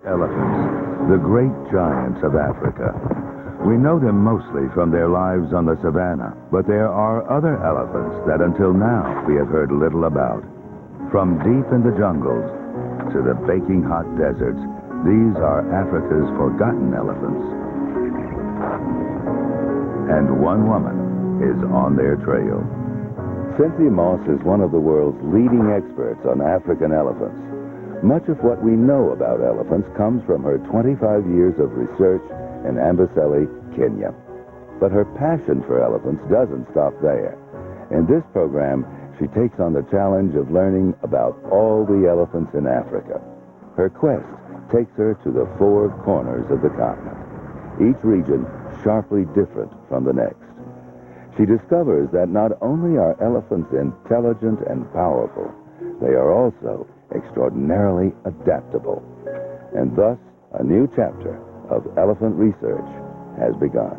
Elephants, the great giants of Africa. We know them mostly from their lives on the savannah, but there are other elephants that until now we have heard little about. From deep in the jungles to the baking hot deserts, these are Africa's forgotten elephants. And one woman is on their trail. Cynthia Moss is one of the world's leading experts on African elephants. Much of what we know about elephants comes from her 25 years of research in Amboseli, Kenya. But her passion for elephants doesn't stop there. In this program, she takes on the challenge of learning about all the elephants in Africa. Her quest takes her to the four corners of the continent, each region sharply different from the next. She discovers that not only are elephants intelligent and powerful, they are also extraordinarily adaptable. And thus, a new chapter of elephant research has begun.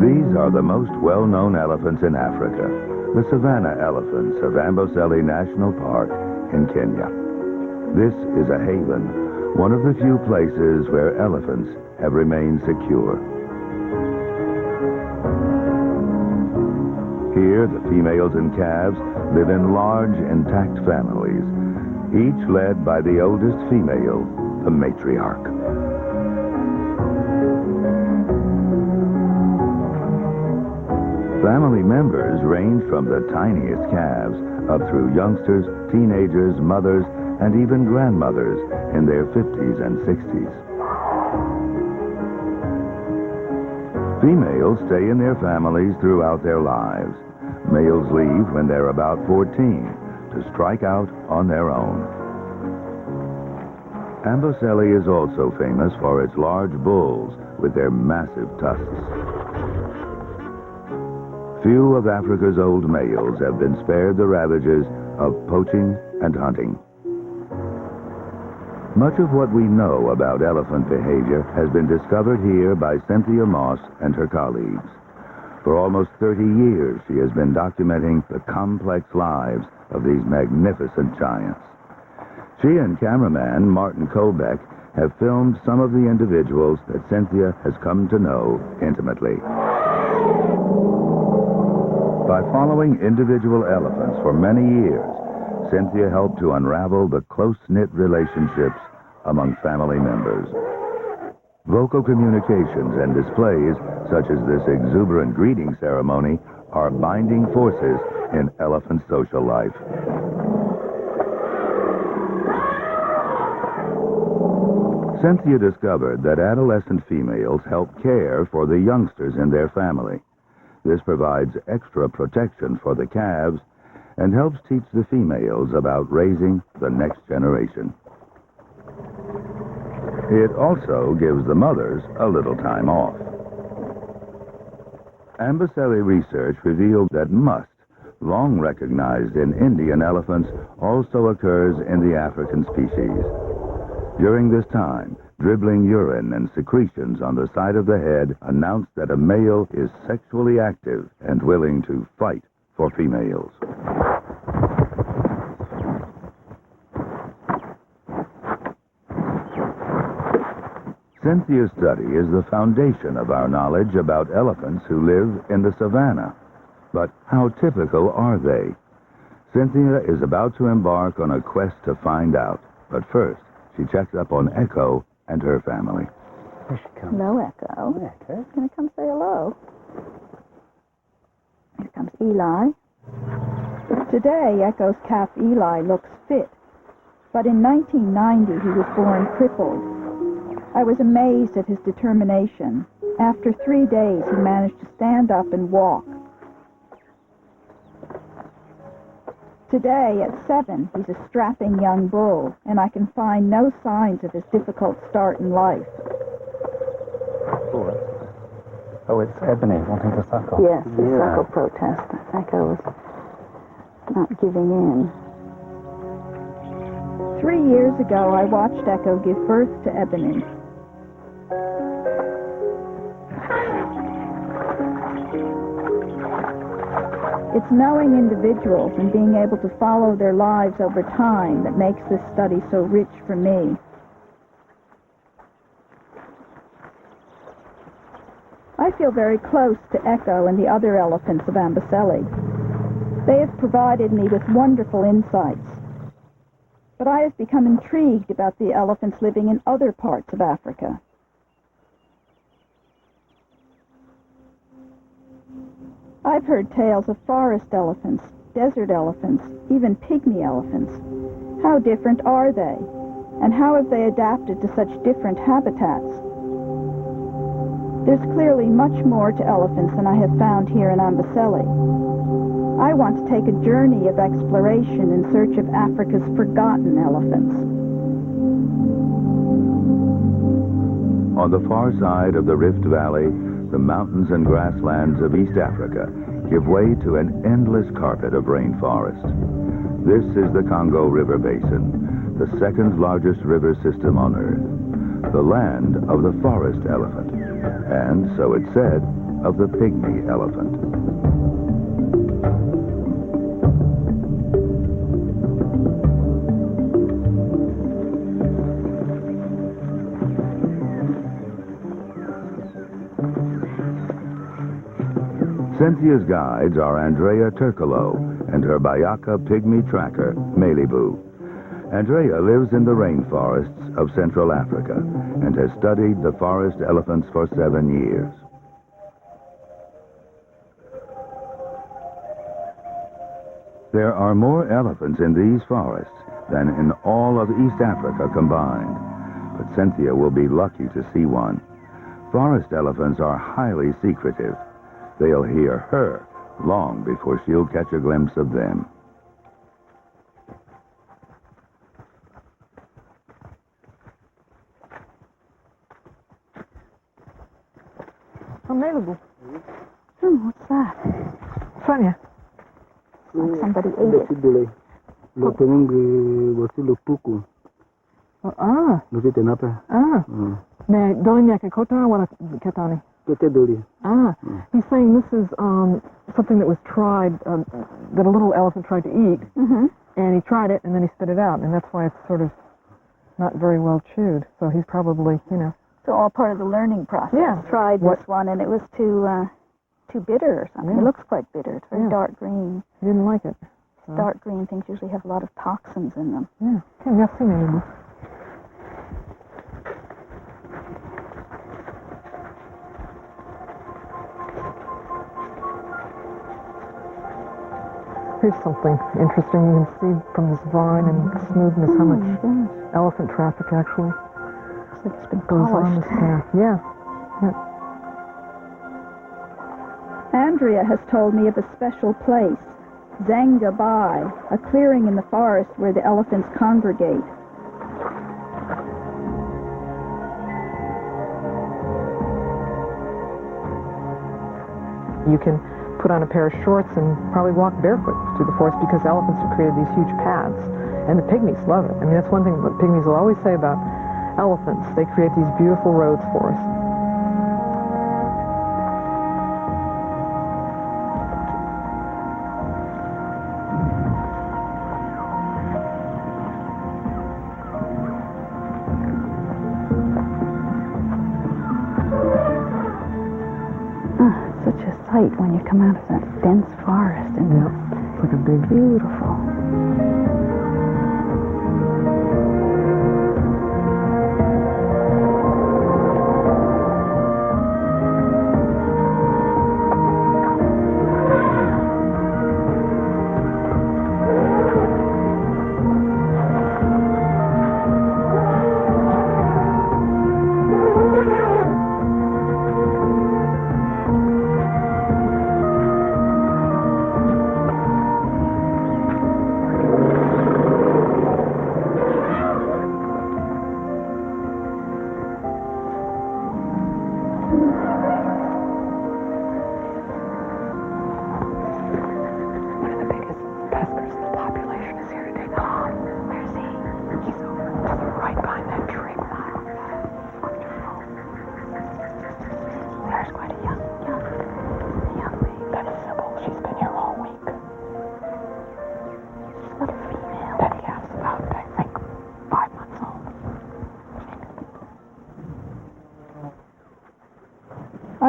These are the most well-known elephants in Africa, the savanna elephants of Amboseli National Park in Kenya. This is a haven, one of the few places where elephants have remained secure. Here, the females and calves live in large, intact families, each led by the oldest female, the matriarch. Family members range from the tiniest calves up through youngsters, teenagers, mothers, and even grandmothers in their 50s and 60s. Females stay in their families throughout their lives. Males leave when they're about 14 to strike out on their own. Amboseli is also famous for its large bulls with their massive tusks. Few of Africa's old males have been spared the ravages of poaching and hunting. Much of what we know about elephant behavior has been discovered here by Cynthia Moss and her colleagues. For almost 30 years, she has been documenting the complex lives of these magnificent giants. She and cameraman Martin Kobeck have filmed some of the individuals that Cynthia has come to know intimately. By following individual elephants for many years, Cynthia helped to unravel the close-knit relationships among family members. Vocal communications and displays, such as this exuberant greeting ceremony, are binding forces in elephant social life. Cynthia discovered that adolescent females help care for the youngsters in their family. This provides extra protection for the calves and helps teach the females about raising the next generation. It also gives the mothers a little time off. Amboseli research revealed that must, long recognized in Indian elephants, also occurs in the African species. During this time, dribbling urine and secretions on the side of the head announce that a male is sexually active and willing to fight for females. Cynthia's study is the foundation of our knowledge about elephants who live in the savannah. But how typical are they? Cynthia is about to embark on a quest to find out. But first, she checks up on Echo and her family. Here she comes. Hello, Echo. Hi, Echo. Can I come say hello? Here comes Eli. Today, Echo's calf Eli looks fit, but in 1990 he was born crippled. I was amazed at his determination. After 3 days, he managed to stand up and walk. Today, at 7, he's a strapping young bull, and I can find no signs of his difficult start in life. Oh, it's Ebony wanting to suckle. Yes, the suckle protest. Echo was not giving in. 3 years ago, I watched Echo give birth to Ebony. It's knowing individuals and being able to follow their lives over time that makes this study so rich for me. I feel very close to Echo and the other elephants of Amboseli. They have provided me with wonderful insights. But I have become intrigued about the elephants living in other parts of Africa. I've heard tales of forest elephants, desert elephants, even pygmy elephants. How different are they? And how have they adapted to such different habitats? There's clearly much more to elephants than I have found here in Amboseli. I want to take a journey of exploration in search of Africa's forgotten elephants. On the far side of the Rift Valley, the mountains and grasslands of East Africa give way to an endless carpet of rainforest. This is the Congo River Basin, the second largest river system on Earth, the land of the forest elephant, and, so it's said, of the pygmy elephant. Cynthia's guides are Andrea Turcolo and her Bayaka pygmy tracker, Malibu. Andrea lives in the rainforests of Central Africa and has studied the forest elephants for 7 years. There are more elephants in these forests than in all of East Africa combined, but Cynthia will be lucky to see one. Forest elephants are highly secretive. They'll hear her long before she'll catch a glimpse of them. Available. What's that? Sonia. Like somebody ate it. He's saying this is something that was tried, that a little elephant tried to eat, and he tried it, and then he spit it out, and that's why it's sort of not very well chewed. So he's probably, So all part of the learning process. Yeah. Tried this one, and it was too bitter or something. Yeah. It looks quite bitter. It's very dark green. He didn't like it. So. Dark green things usually have a lot of toxins in them. Yeah. Okay, merci, Malibu. Here's something interesting you can see from this vine and smoothness how much elephant traffic actually Looks like it's been goes on polished. this path. Yeah. Andrea has told me of a special place, Zanga Bai, a clearing in the forest where the elephants congregate. You can put on a pair of shorts and probably walk barefoot through the forest because elephants have created these huge paths. And the pygmies love it. I mean, that's one thing that pygmies will always say about elephants. They create these beautiful roads for us. Such a sight when you come out of that dense forest. And it's like a big... Beautiful.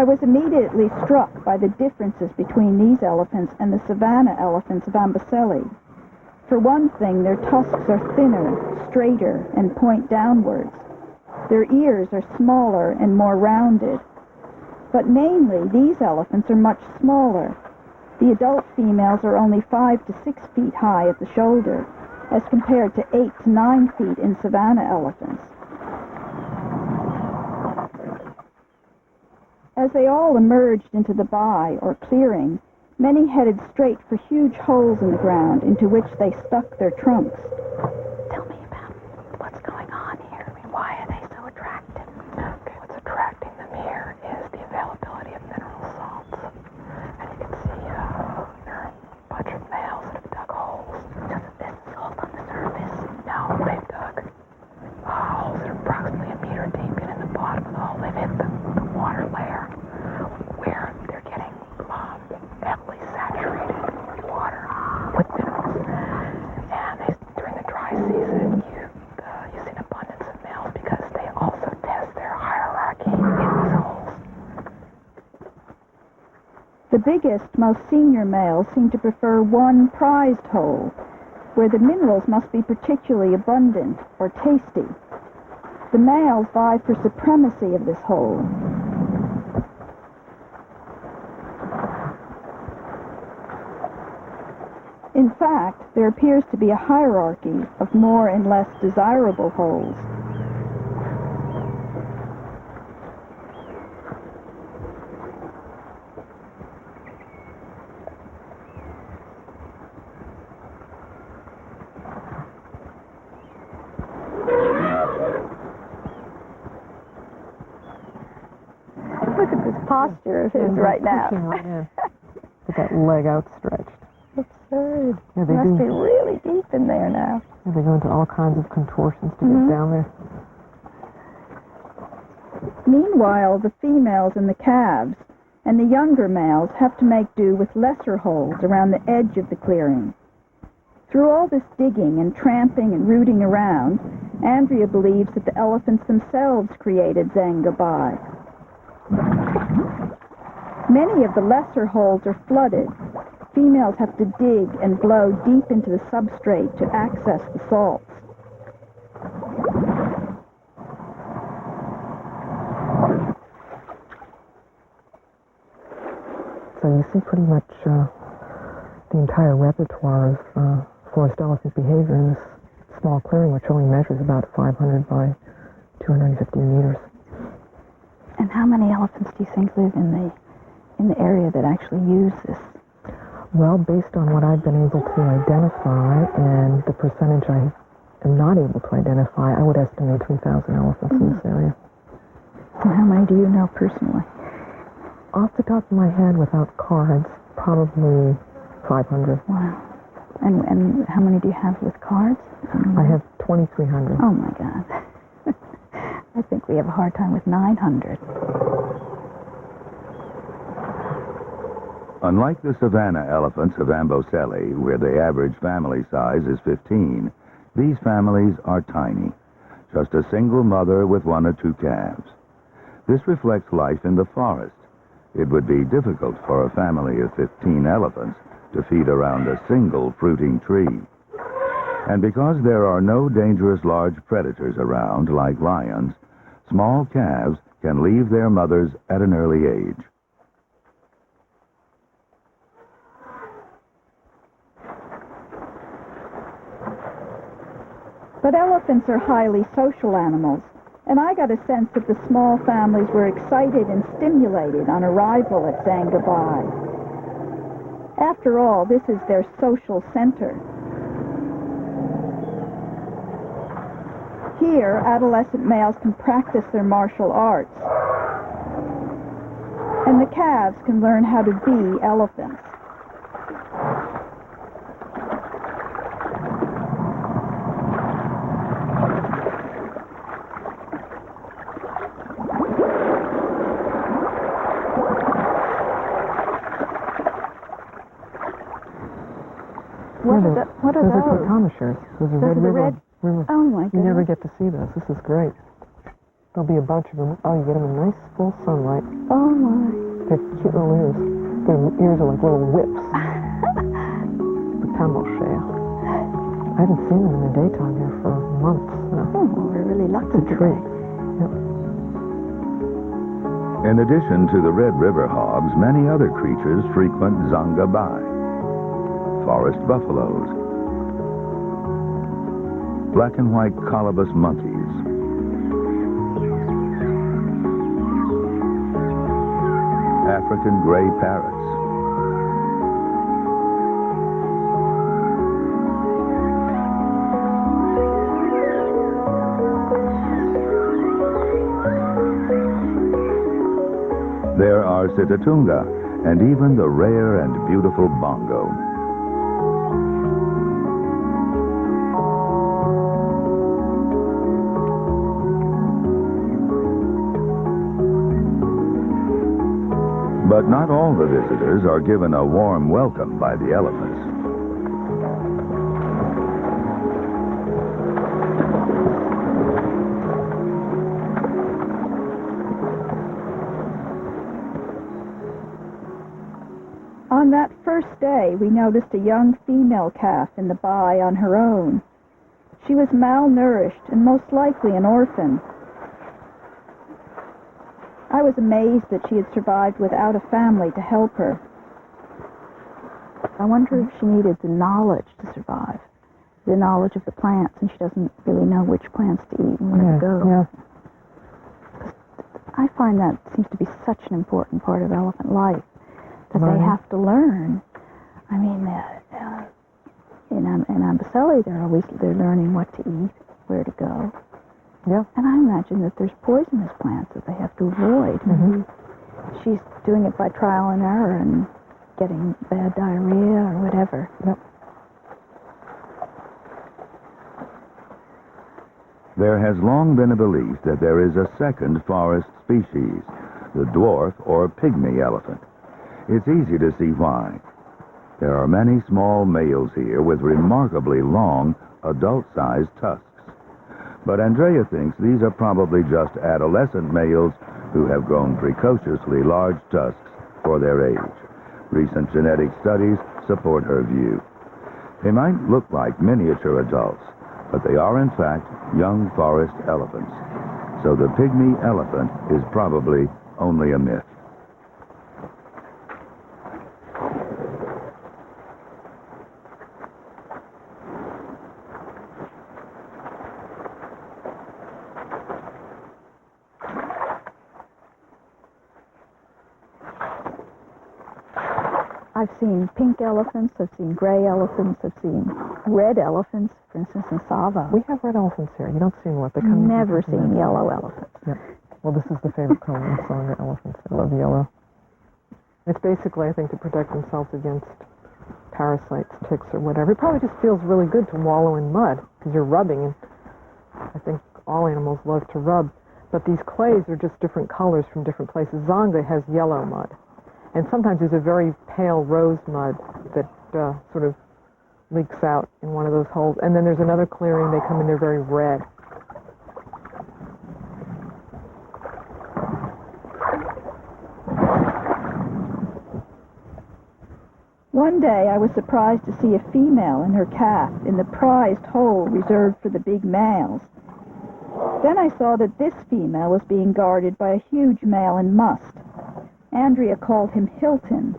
I was immediately struck by the differences between these elephants and the savanna elephants of Amboseli. For one thing, their tusks are thinner, straighter, and point downwards. Their ears are smaller and more rounded. But mainly, these elephants are much smaller. The adult females are only 5 to 6 feet high at the shoulder, as compared to 8 to 9 feet in savanna elephants. As they all emerged into the bay, or clearing, many headed straight for huge holes in the ground into which they stuck their trunks. Tell me about what's going on here. I mean, why are they so attractive? Okay, what's attracting them here is the availability of mineral salts. And you can see there are a bunch of males that have dug holes. So there's salt on the surface? No, they've dug holes that are approximately a meter deep, and in the bottom of the hole they've hit the water layer where they're getting heavily saturated water with minerals. And during the dry season, you see an abundance of males because they also test their hierarchy in these holes. The biggest, most senior males seem to prefer one prized hole, where the minerals must be particularly abundant or tasty. The males vie for supremacy of this hole. In fact, there appears to be a hierarchy of more and less desirable holes. Look at this posture of his right now. Right in. With that leg outstretched. Absurd. Yeah, they Must do. be really deep in there now. Yeah, they go into all kinds of contortions to get down there. Meanwhile, the females and the calves and the younger males have to make do with lesser holes around the edge of the clearing. Through all this digging and tramping and rooting around, Andrea believes that the elephants themselves created Zangabai. Many of the lesser holes are flooded. Females have to dig and blow deep into the substrate to access the salts. So you see pretty much the entire repertoire of forest elephant behavior in this small clearing, which only measures about 500 by 250 meters. And how many elephants do you think live in the area that actually use this? Well, based on what I've been able to identify and the percentage I am not able to identify, I would estimate 3,000 elephants in this area. And how many do you know personally? Off the top of my head, without cards, probably 500. Wow. And how many do you have with cards? I have 2,300. Oh, my God. I think we have a hard time with 900. Unlike the savanna elephants of Amboseli, where the average family size is 15, these families are tiny. Just a single mother with 1 or 2 calves. This reflects life in the forest. It would be difficult for a family of 15 elephants to feed around a single fruiting tree. And because there are no dangerous large predators around, like lions, small calves can leave their mothers at an early age. But elephants are highly social animals, and I got a sense that the small families were excited and stimulated on arrival at Zangabai. After all, this is their social center. Here, adolescent males can practice their martial arts, and the calves can learn how to be elephants. What are those? those? Are Those are Those Red are the River. red- River. Oh, my You never goodness. get to see those. This is great. There'll be a bunch of them. Oh, you get them in nice full sunlight. Oh, my. They're cute little ears. Their ears are like little whips. The camouflage. I haven't seen them in the daytime here for months. Oh, we're really lucky It's a treat. today. Yep. In addition to the Red River hogs, many other creatures frequent Zanga Bay. Forest buffaloes, black and white colobus monkeys, African gray parrots, there are Sitatunga and even the rare and beautiful bongo. But not all the visitors are given a warm welcome by the elephants. On that first day, we noticed a young female calf in the bay on her own. She was malnourished and most likely an orphan. I was amazed that she had survived without a family to help her. I wonder if she needed the knowledge to survive, the knowledge of the plants, and she doesn't really know which plants to eat and where to go. Yeah. I find that seems to be such an important part of elephant life, that Right. they have to learn. I mean, in Amboseli, they're learning what to eat, where to go. Yeah. And I imagine that there's poisonous plants that they have to avoid. Mhm. She's doing it by trial and error and getting bad diarrhea or whatever. Yep. There has long been a belief that there is a second forest species, the dwarf or pygmy elephant. It's easy to see why. There are many small males here with remarkably long, adult-sized tusks. But Andrea thinks these are probably just adolescent males who have grown precociously large tusks for their age. Recent genetic studies support her view. They might look like miniature adults, but they are in fact young forest elephants. So the pygmy elephant is probably only a myth. I've seen pink elephants, I've seen gray elephants, I've seen red elephants, for instance, in Sava. We have red elephants here. You don't see them a lot. They come Never seen yellow elephants. Yep. Well, this is the favorite color in Songa elephants. They love yellow. It's basically, I think, to protect themselves against parasites, ticks, or whatever. It probably just feels really good to wallow in mud because you're rubbing, and I think all animals love to rub. But these clays are just different colors from different places. Zonga has yellow mud. And sometimes there's a very pale rose mud that sort of leaks out in one of those holes. And then there's another clearing, they come in, they're very red. One day I was surprised to see a female and her calf in the prized hole reserved for the big males. Then I saw that this female was being guarded by a huge male in must. Andrea called him Hilton.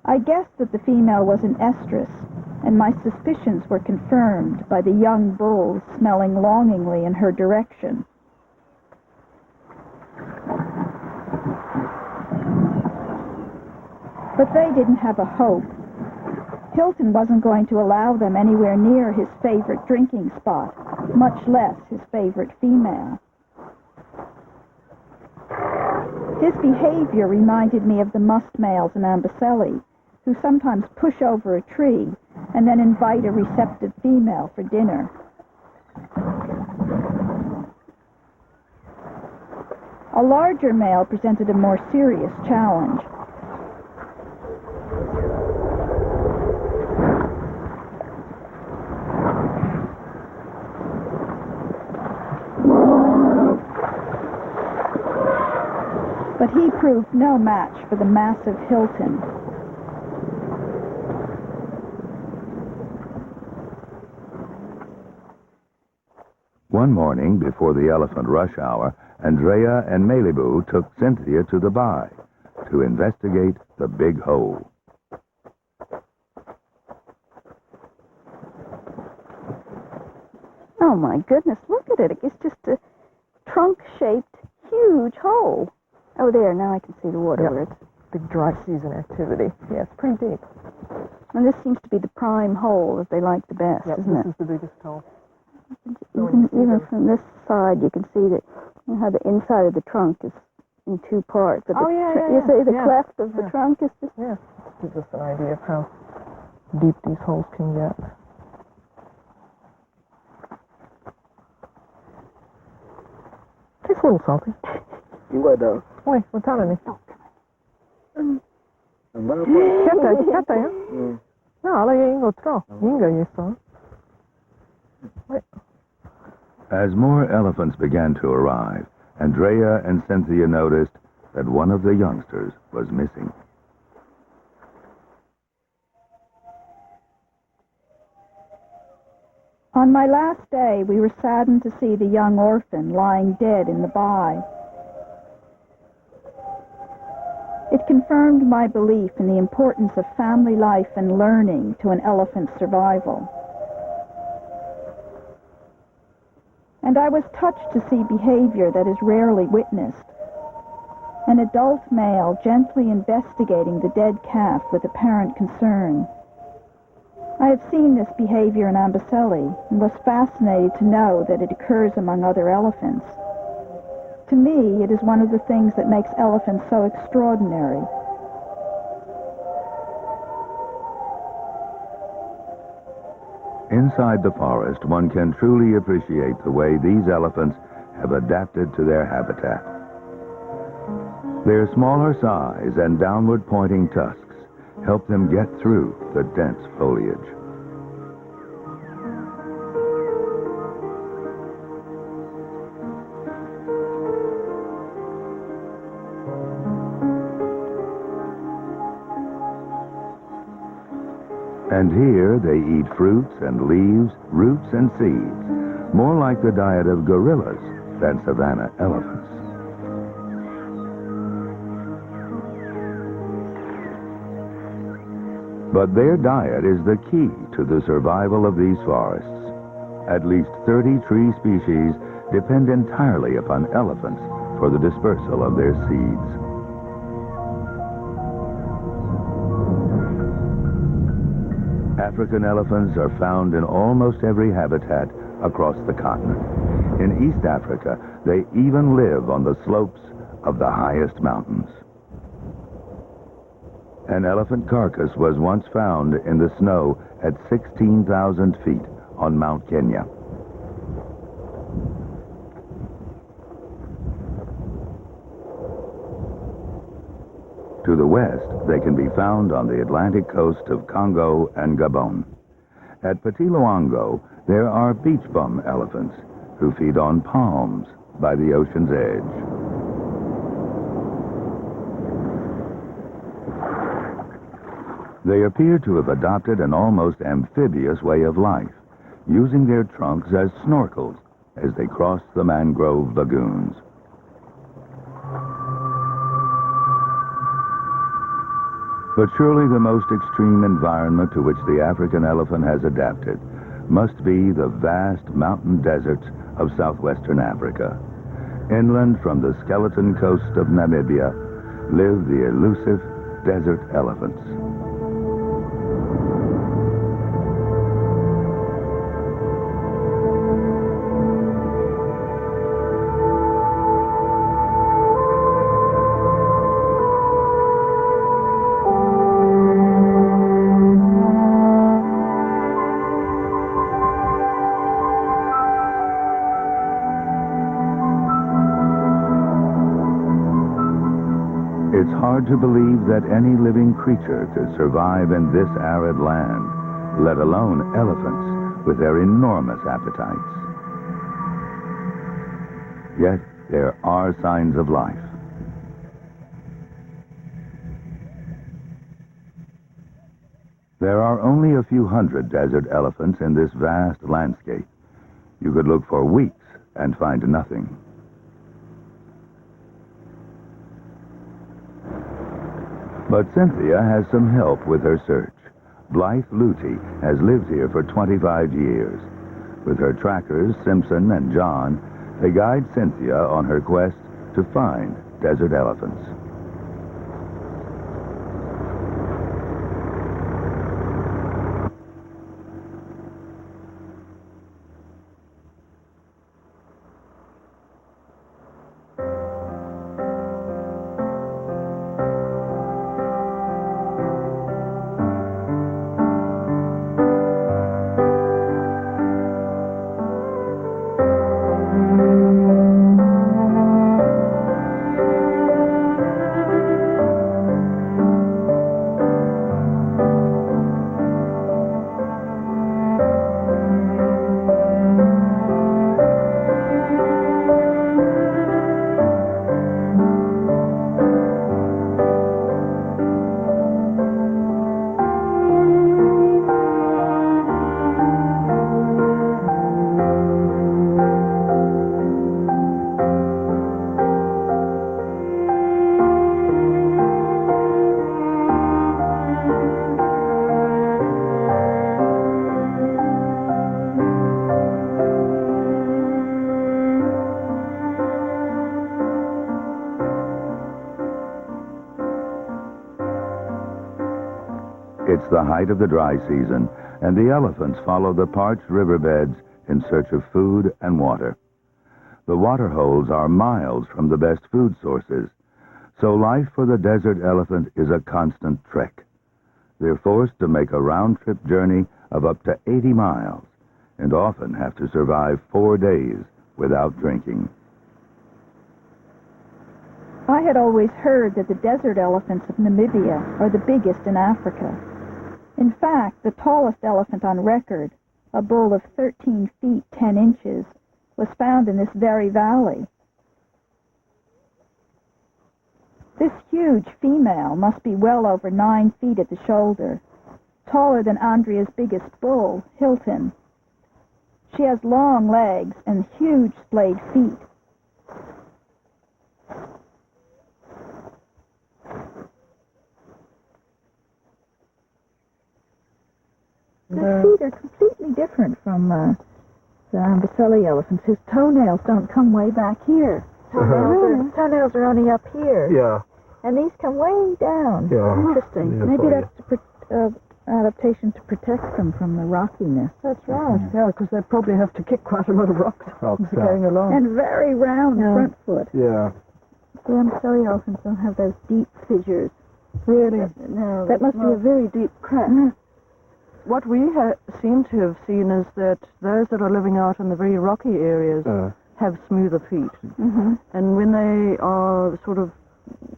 I guessed that the female was an estrus, and my suspicions were confirmed by the young bulls smelling longingly in her direction. But they didn't have a hope. Hilton wasn't going to allow them anywhere near his favorite drinking spot, much less his favorite female. His behavior reminded me of the musk males in Amboseli, who sometimes push over a tree and then invite a receptive female for dinner. A larger male presented a more serious challenge. proved no match for the massive Hilton. One morning, before the elephant rush hour, Andrea and Malibu took Cynthia to the Bai to investigate the big hole. Oh my goodness, look at it. It's just a trunk-shaped, huge hole. Oh, there, now I can see the water where it's... Big dry season activity. Yeah, it's pretty deep. And this seems to be the prime hole that they like the best, isn't it? This is the biggest hole. Even from this side, you can see that how the inside of the trunk is in two parts. But you see the cleft of the trunk is just... Yeah, this gives us an idea of how deep these holes can get. Tastes a little salty. 이거다. Oi, 못하네. 켰다요? 응. 야, 알아요, 이거 들어. 이거 있어. As more elephants began to arrive, Andrea and Cynthia noticed that one of the youngsters was missing. On my last day, we were saddened to see the young orphan lying dead in the Bai. It confirmed my belief in the importance of family life and learning to an elephant's survival. And I was touched to see behavior that is rarely witnessed. An adult male gently investigating the dead calf with apparent concern. I have seen this behavior in Amboseli and was fascinated to know that it occurs among other elephants. To me, it is one of the things that makes elephants so extraordinary. Inside the forest, one can truly appreciate the way these elephants have adapted to their habitat. Their smaller size and downward-pointing tusks help them get through the dense foliage. And here they eat fruits and leaves, roots and seeds, more like the diet of gorillas than savanna elephants. But their diet is the key to the survival of these forests. At least 30 tree species depend entirely upon elephants for the dispersal of their seeds. African elephants are found in almost every habitat across the continent. In East Africa, they even live on the slopes of the highest mountains. An elephant carcass was once found in the snow at 16,000 feet on Mount Kenya. To the west, they can be found on the Atlantic coast of Congo and Gabon. At Petit Luango, there are beach bum elephants who feed on palms by the ocean's edge. They appear to have adopted an almost amphibious way of life, using their trunks as snorkels as they cross the mangrove lagoons. But surely the most extreme environment to which the African elephant has adapted must be the vast mountain deserts of southwestern Africa. Inland from the skeleton coast of Namibia live the elusive desert elephants. It's hard to believe that any living creature could survive in this arid land, let alone elephants with their enormous appetites. Yet there are signs of life. There are only a few hundred desert elephants in this vast landscape. You could look for weeks and find nothing. But Cynthia has some help with her search. Blythe Luty has lived here for 25 years. With her trackers, Simpson and John, they guide Cynthia on her quest to find desert elephants. It's the height of the dry season, and the elephants follow the parched riverbeds in search of food and water. The water holes are miles from the best food sources, so life for the desert elephant is a constant trek. They're forced to make a round-trip journey of up to 80 miles, and often have to survive 4 days without drinking. I had always heard that the desert elephants of Namibia are the biggest in Africa. In fact, the tallest elephant on record, a bull of 13 feet 10 inches, was found in this very valley. This huge female must be well over 9 feet at the shoulder, taller than Andrea's biggest bull, Hilton. She has long legs and huge splayed feet. The feet are completely different from the Amboseli elephants. His toenails don't come way back here. Toenails are only up here. Yeah. And these come way down. Yeah. Interesting. Yeah, Maybe so, that's adaptation to protect them from the rockiness. That's right. Yeah, because they probably have to kick quite a lot of rocks going along. And very round front foot. Yeah. The Amboseli elephants don't have those deep fissures. Really? No. That must be a very deep crack. What we seem to have seen is that those that are living out in the very rocky areas have smoother feet. Mm-hmm. And when they are sort of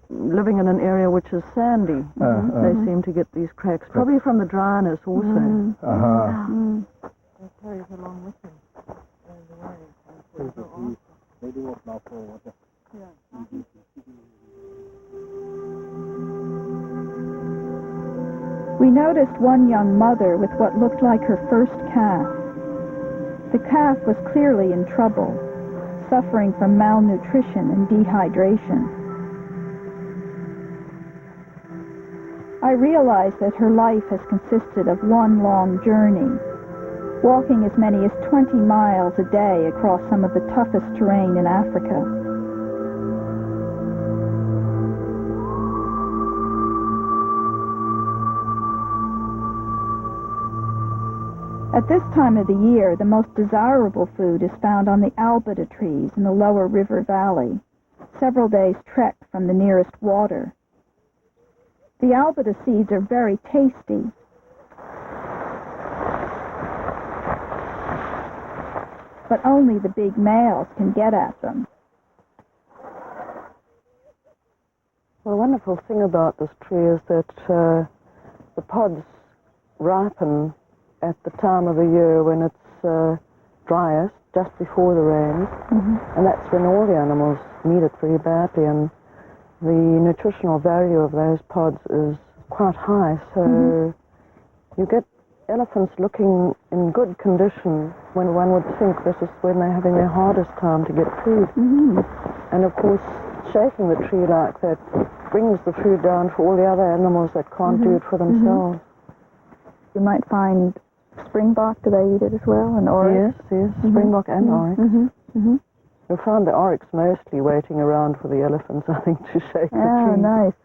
living in an area which is sandy, they seem to get these cracks, probably from the dryness also. They carry it along with them. They do walk now for water. We noticed one young mother with what looked like her first calf. The calf was clearly in trouble, suffering from malnutrition and dehydration. I realized that her life has consisted of one long journey, walking as many as 20 miles a day across some of the toughest terrain in Africa. At this time of the year, the most desirable food is found on the albida trees in the lower river valley, several days' trek from the nearest water. The albida seeds are very tasty. But only the big males can get at them. Well, the wonderful thing about this tree is that the pods ripen at the time of the year when it's driest, just before the rains, and that's when all the animals need it very badly, and the nutritional value of those pods is quite high, so you get elephants looking in good condition when one would think this is when they're having their hardest time to get food. Mm-hmm. And of course, shaking the tree like that brings the food down for all the other animals that can't do it for themselves. You might find springbok. Do they eat it as well? And oryx? Yes, springbok and oryx. Mm-hmm. You'll find the oryx mostly waiting around for the elephants, I think, to shake the tree. Nice.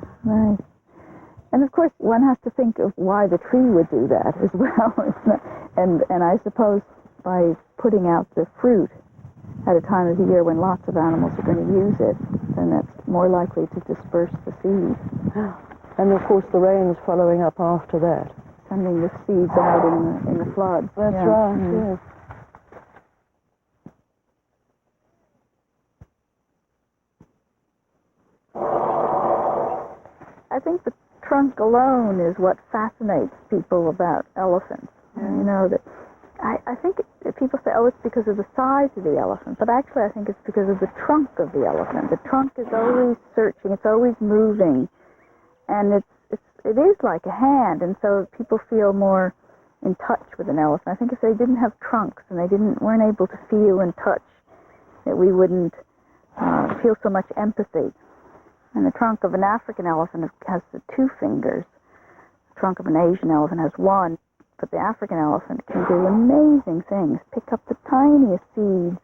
And of course, one has to think of why the tree would do that as well. And I suppose by putting out the fruit at a time of the year when lots of animals are going to use it, then that's more likely to disperse the seeds. And of course, the rain's following up after that. Sending the seeds out in the floods. That's right, yes. I think the trunk alone is what fascinates people about elephants. You know, that I think people say, oh, it's because of the size of the elephant, but actually I think it's because of the trunk of the elephant. The trunk is always searching, it's always moving, and it is like a hand, and so people feel more in touch with an elephant. I think if they didn't have trunks and they weren't able to feel and touch, that we wouldn't feel so much empathy. And the trunk of an African elephant has 2 fingers. The trunk of an Asian elephant has 1. But the African elephant can do amazing things, pick up the tiniest seeds.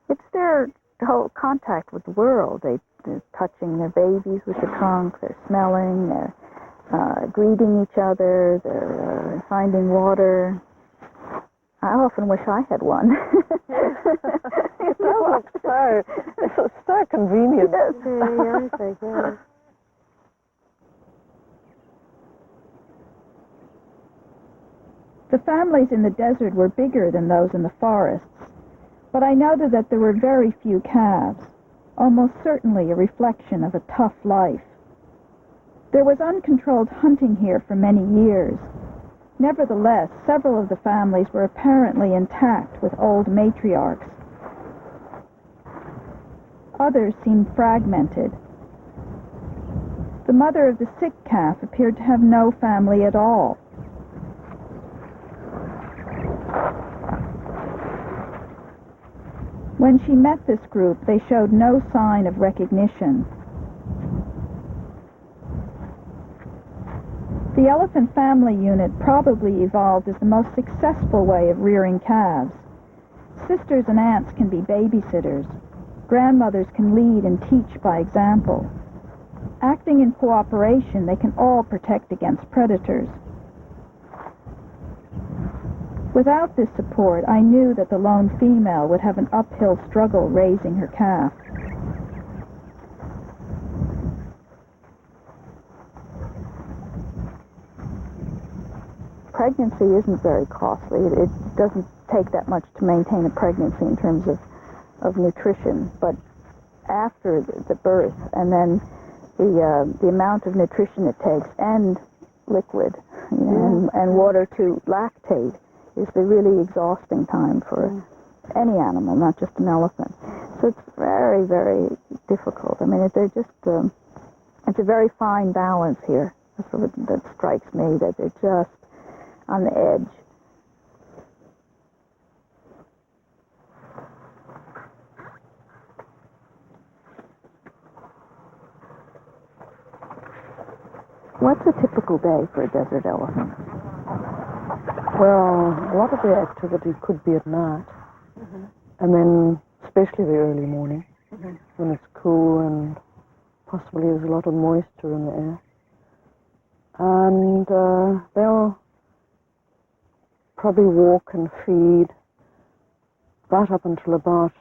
It's their whole contact with the world. They're touching their babies with the trunk, they're smelling, they're greeting each other, they're finding water. I often wish I had one. It's so convenient. Yes, everything, yes. The families in the desert were bigger than those in the forests, but I noted that there were very few calves, almost certainly a reflection of a tough life. There was uncontrolled hunting here for many years. Nevertheless, several of the families were apparently intact with old matriarchs. Others seemed fragmented. The mother of the sick calf appeared to have no family at all. When she met this group, they showed no sign of recognition. The elephant family unit probably evolved as the most successful way of rearing calves. Sisters and aunts can be babysitters. Grandmothers can lead and teach by example. Acting in cooperation, they can all protect against predators. Without this support, I knew that the lone female would have an uphill struggle raising her calf. Pregnancy isn't very costly. It doesn't take that much to maintain a pregnancy in terms of nutrition, but after the birth and then the amount of nutrition it takes and liquid and water to lactate is the really exhausting time for any animal, not just an elephant. So it's very, very difficult. I mean, they're just, it's a very fine balance here. That's what that strikes me, that they're just on the edge. What's a typical day for a desert elephant? Well, a lot of the activity could be at night, and then especially the early morning, when it's cool and possibly there's a lot of moisture in the air. And they'll probably walk and feed right up until about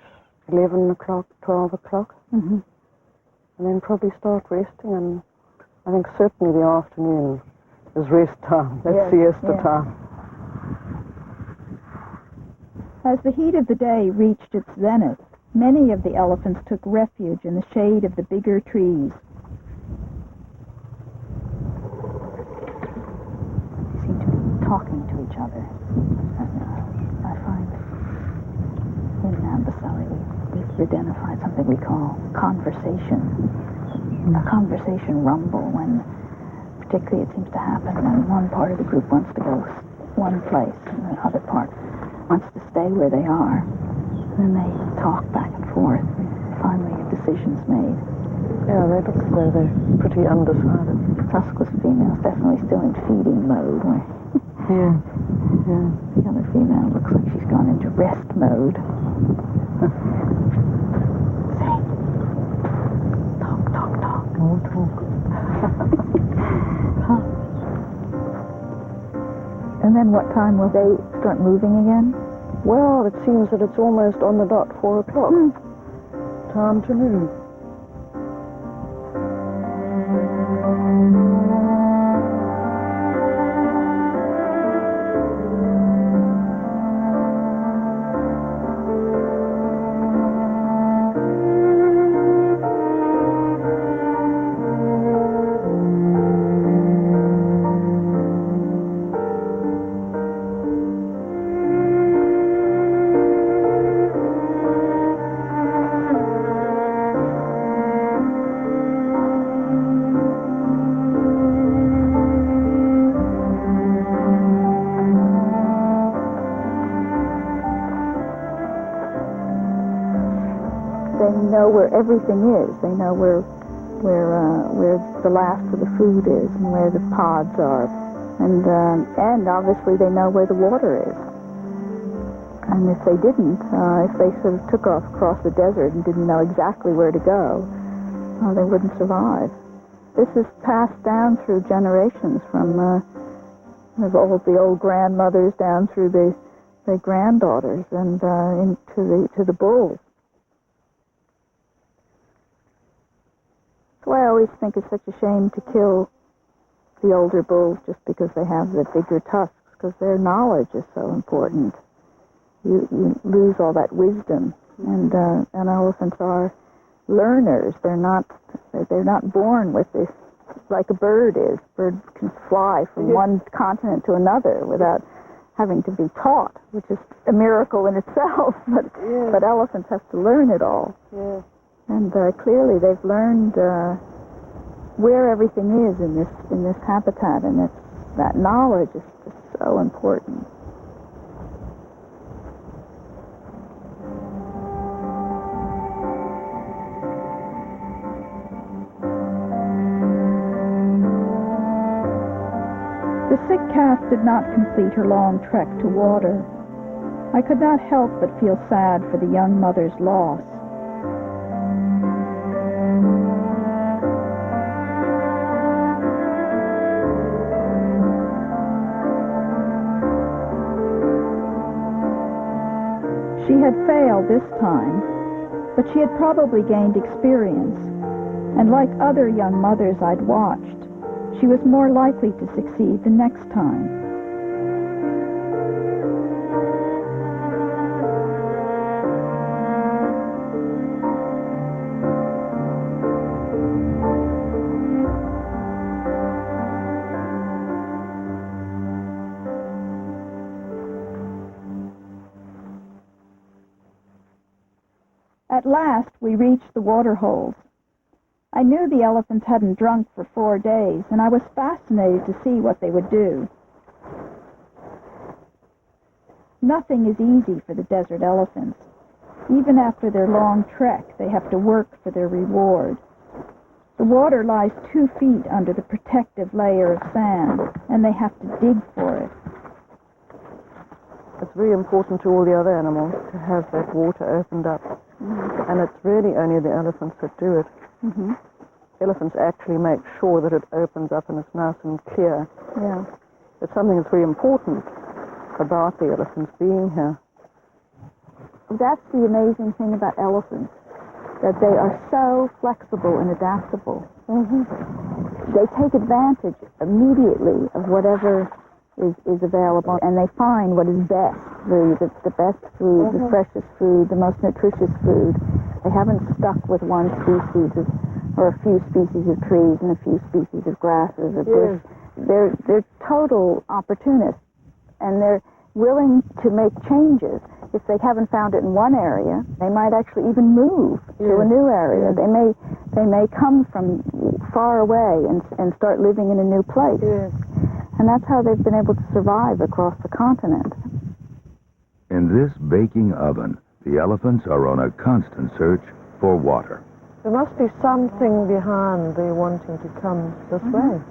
11 o'clock, 12 o'clock, and then probably start resting. And I think certainly the afternoon is rest time, that's siesta time. As the heat of the day reached its zenith, many of the elephants took refuge in the shade of the bigger trees. They seem to be talking to each other. I find in Amboseli we've identified something we call conversation. A conversation rumble when particularly it seems to happen when one part of the group wants to go one place and the other part wants to stay where they are. And then they talk back and forth. Finally, a decision's made. Yeah, they look as though they're pretty undecided. Tusk's female's definitely still in feeding mode. Where Yeah. the other female looks like she's gone into rest mode. Say, talk. More talk. And then what time will they start moving again? Well, it seems that it's almost on the dot 4 o'clock. Time to move. They know where everything is. They know where the last of the food is and where the pods are, and obviously they know where the water is. And if they didn't, if they sort of took off across the desert and didn't know exactly where to go, they wouldn't survive. This is passed down through generations from the old grandmothers down through the granddaughters and to the bulls. So I always think it's such a shame to kill the older bulls just because they have the bigger tusks, because their knowledge is so important. You lose all that wisdom, and elephants are learners. They're not born with this like a bird is. A bird can fly from one continent to another without having to be taught, which is a miracle in itself. But elephants have to learn it all. Yeah. And clearly they've learned where everything is in this habitat, and that knowledge is just so important. The sick calf did not complete her long trek to water. I could not help but feel sad for the young mother's loss. She had failed this time, but she had probably gained experience, and like other young mothers I'd watched, she was more likely to succeed the next time. At last, we reached the water holes. I knew the elephants hadn't drunk for 4 days, and I was fascinated to see what they would do. Nothing is easy for the desert elephants. Even after their long trek, they have to work for their reward. The water lies 2 feet under the protective layer of sand, and they have to dig for it. It's very important to all the other animals to have that water opened up. And it's really only the elephants that do it. Mm-hmm. Elephants actually make sure that it opens up and it's nice and clear. Yeah. It's something that's very important about the elephants being here. That's the amazing thing about elephants, that they are so flexible and adaptable. Mm-hmm. They take advantage immediately of whatever is available, and they find what is best, the best food, the freshest food, the most nutritious food. They haven't stuck with one species or a few species of trees and a few species of grasses or bush. They're total opportunists, and they're willing to make changes if they haven't found it in one area, they might actually even move to a new area. They may come from far away and start living in a new place. And that's how they've been able to survive across the continent. In this baking oven, the elephants are on a constant search for water. There must be something behind their wanting to come this way.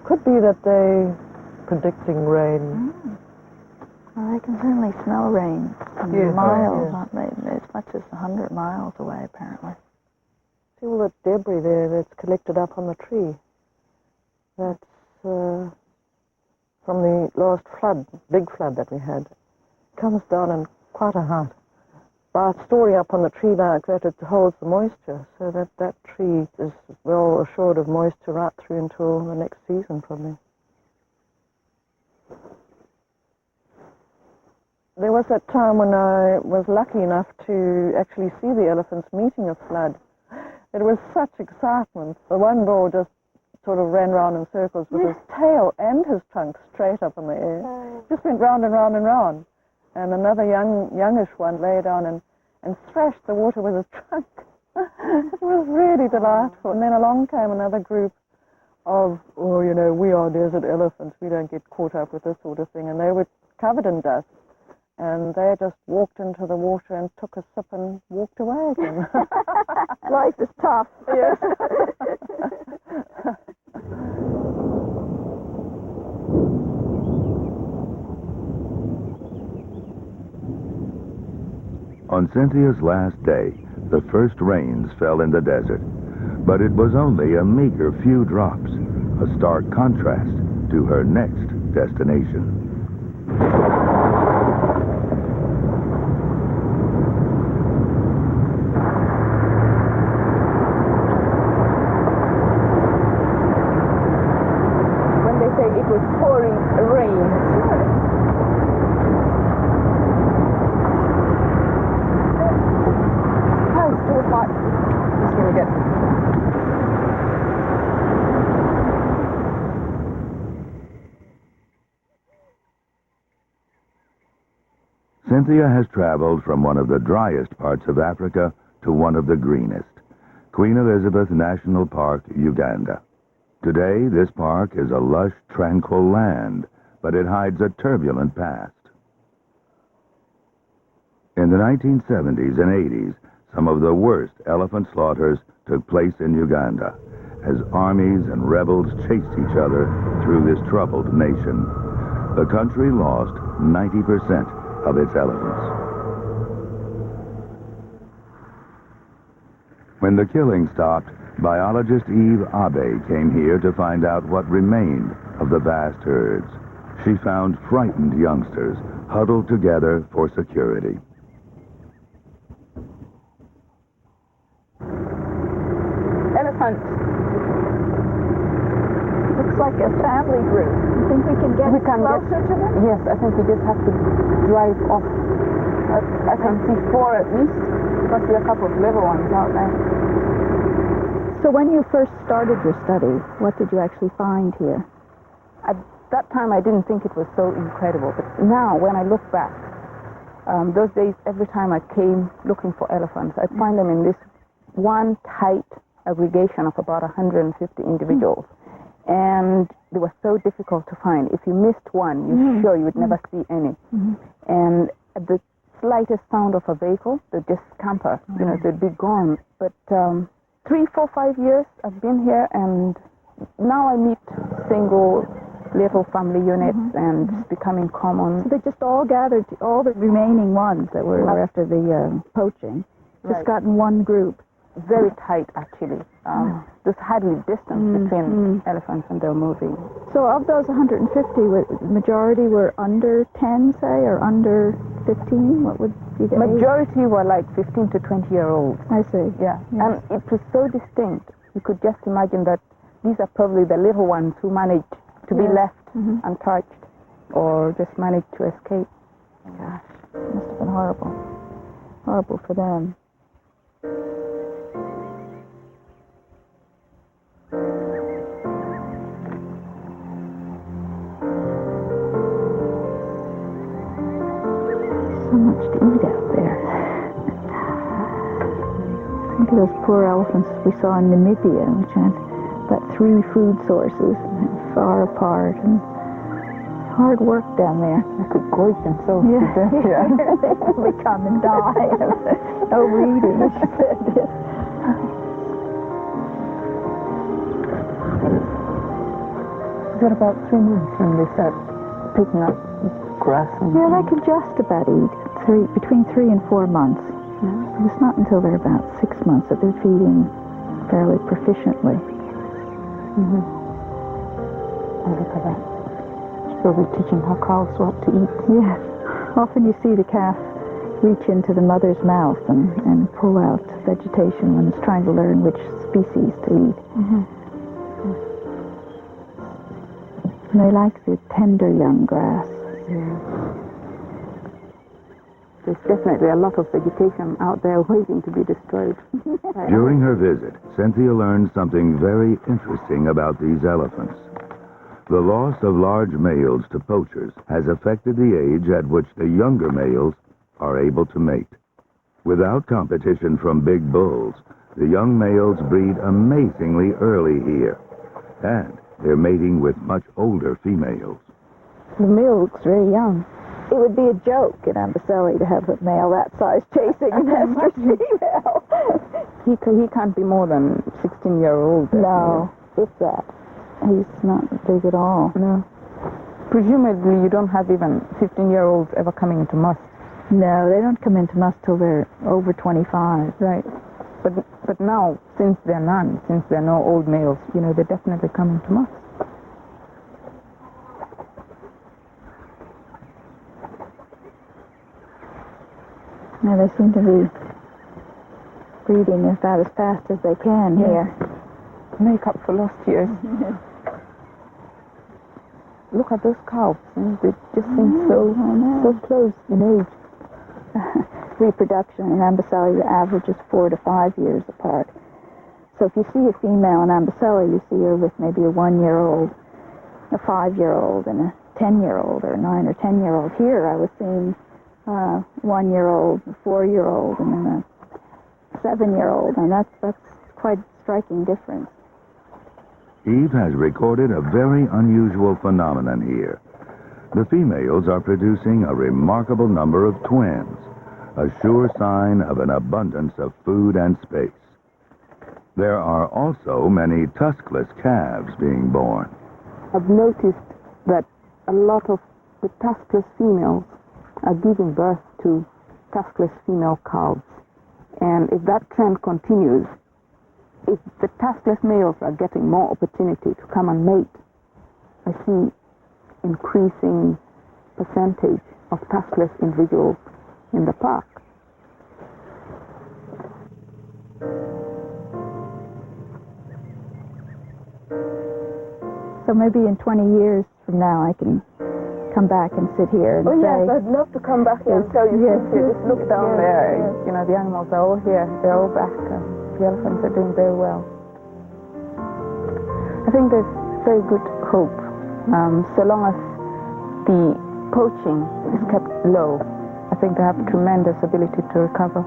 Could be that they're predicting rain. Well, they can certainly smell rain from miles, as much as 100 miles away, apparently. See all that debris there that's collected up on the tree. That's from the last flood, big flood that we had. It comes down in quite a height. By storing up on the tree like that, it holds the moisture, so that tree is well assured of moisture right through until the next season, probably. There was that time when I was lucky enough to actually see the elephants meeting a flood. It was such excitement. The one bull just sort of ran round in circles with his tail and his trunk straight up in the air. Just went round and round and round. And another youngish one lay down and thrashed the water with his trunk. It was really delightful. And then along came another group of, we are desert elephants. We don't get caught up with this sort of thing. And they were covered in dust. And they just walked into the water and took a sip and walked away again. Life is tough. Yes. On Cynthia's last day, the first rains fell in the desert, but it was only a meager few drops, a stark contrast to her next destination. When they say it was pouring rain, Cynthia has traveled from one of the driest parts of Africa to one of the greenest, Queen Elizabeth National Park, Uganda. Today, this park is a lush, tranquil land, but it hides a turbulent past. In the 1970s and 80s, some of the worst elephant slaughters took place in Uganda as armies and rebels chased each other through this troubled nation. The country lost 90% of its elephants. When the killing stopped, biologist Eve Abe came here to find out what remained of the vast herds. She found frightened youngsters huddled together for security. elephant. Looks like a family group. You think we can get closer to them? Yes, I think we just have to drive off. I can see 4 at least. Must be a couple of little ones out there. So when you first started your study, what did you actually find here? At that time, I didn't think it was so incredible. But now, when I look back, those days, every time I came looking for elephants, I'd find them in this one tight aggregation of about 150 individuals. And they were so difficult to find. If you missed one, you're sure you would never see any. And at the slightest sound of a vehicle, they'd just scamper. You know, they'd be gone. But 3, 4, 5 years I've been here, and now I meet single little family units, and it's becoming common. So they just all gathered, all the remaining ones that were after the poaching, just got in one group. Very tight, actually. There's hardly distance between elephants and they're moving. So of those 150, the majority were under 10, say, or under 15? What would be the Majority were like 15 to 20-year-olds. I see. Yeah. And it was so distinct. You could just imagine that these are probably the little ones who managed to be left untouched or just managed to escape. Gosh, must have been horrible. Horrible for them. So much to eat out there. Think of those poor elephants we saw in Namibia, which had about 3 food sources, far apart, and hard work down there. They could gorge themselves to death. Yeah. They probably come and die of overeating. What about 3 months when they start picking up grass? And Yeah, they can just about eat between 3 and 4 months. Yeah. It's not until they're about 6 months that they're feeding fairly proficiently. Mm-hmm. Oh, look at that. So they're teaching how cows what to eat. Yes. Often you see the calf reach into the mother's mouth and pull out vegetation when it's trying to learn which species to eat. Mm-hmm. And they like the tender young grass. Yeah. There's definitely a lot of vegetation out there waiting to be destroyed. During her visit, Cynthia learned something very interesting about these elephants. The loss of large males to poachers has affected the age at which the younger males are able to mate. Without competition from big bulls, the young males breed amazingly early here, and they're mating with much older females. The male looks very young. It would be a joke in Amboseli to have a male that size chasing an estrus female. He can't be more than 16-year-old. No, if that. He's not big at all. No. Presumably you don't have even 15-year-olds ever coming into must. No, they don't come into must till they're over 25. Right. But now, since there are no old males, they're definitely coming to must. Now they seem to be breeding about as fast as they can here. Make up for lost years. Look at those cows. They just seem so close in age. Reproduction in Amboseli, the average is 4 to 5 years apart. So if you see a female in Amboseli, you see her with maybe a 1-year-old, a 5-year-old, and a 10-year-old, or a 9 or 10-year-old. Here I was seeing 1-year-old, a 4-year-old, and then a 7-year-old, and that's quite a striking difference. Eve has recorded a very unusual phenomenon here. The females are producing a remarkable number of twins, a sure sign of an abundance of food and space. There are also many tuskless calves being born. I've noticed that a lot of the tuskless females are giving birth to tuskless female calves. And if that trend continues, if the tuskless males are getting more opportunity to come and mate, I see increasing percentage of tuskless individuals in the park. So maybe in 20 years from now I can come back and sit here and say... Yes, I'd love to come back here and tell you, Cynthia, just look down there. Yes. The animals are all here. They're all back. The elephants are doing very well. I think there's very good hope. So long as the poaching is kept low, I think they have tremendous ability to recover.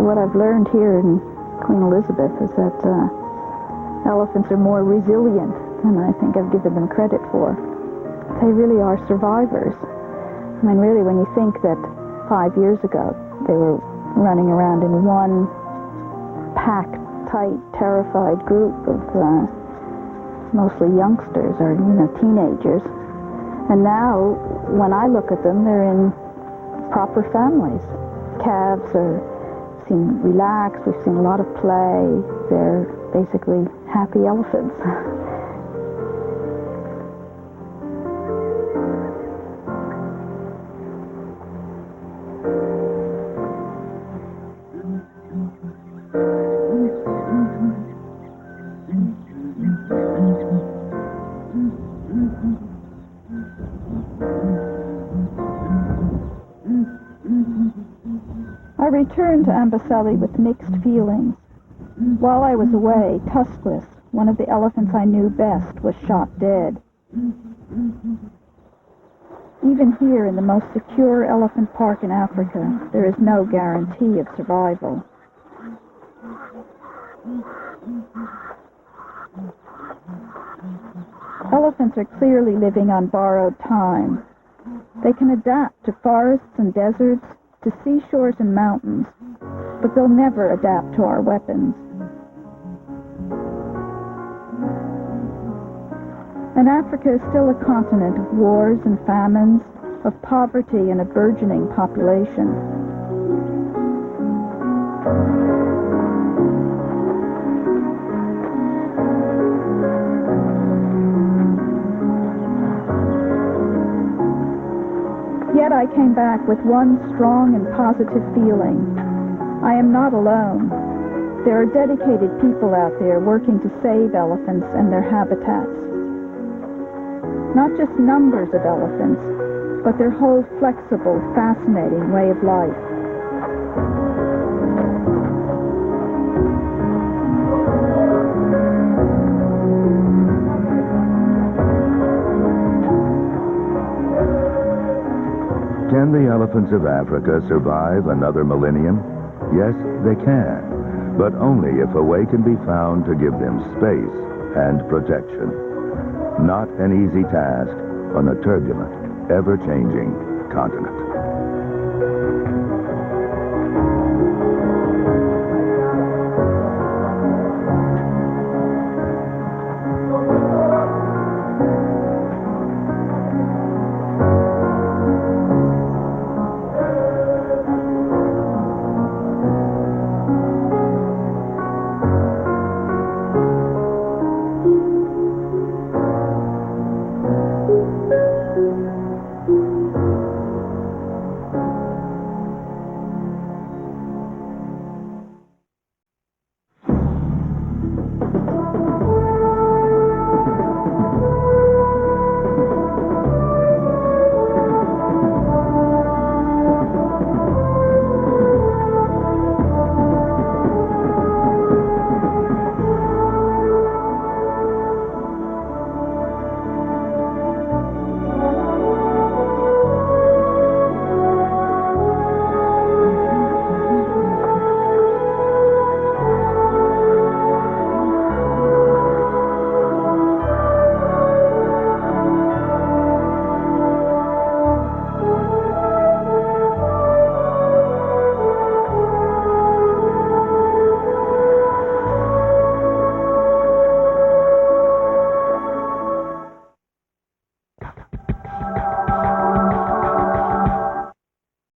What I've learned here in Queen Elizabeth is that elephants are more resilient than I think I've given them credit for. They really are survivors. I mean, really, when you think that 5 years ago they were running around in one packed, tight, terrified group of mostly youngsters or, teenagers. And now, when I look at them, they're in proper families. Calves seem relaxed. We've seen a lot of play. They're basically happy elephants. I returned to Amboseli with mixed feelings. While I was away, Tuskless, one of the elephants I knew best, was shot dead. Even here in the most secure elephant park in Africa, there is no guarantee of survival. Elephants are clearly living on borrowed time. They can adapt to forests and deserts, to seashores and mountains, but they'll never adapt to our weapons. And Africa is still a continent of wars and famines, of poverty and a burgeoning population. Yet I came back with one strong and positive feeling. I am not alone. There are dedicated people out there working to save elephants and their habitats. Not just numbers of elephants, but their whole flexible, fascinating way of life. Can the elephants of Africa survive another millennium? Yes, they can, but only if a way can be found to give them space and protection. Not an easy task on a turbulent, ever-changing continent.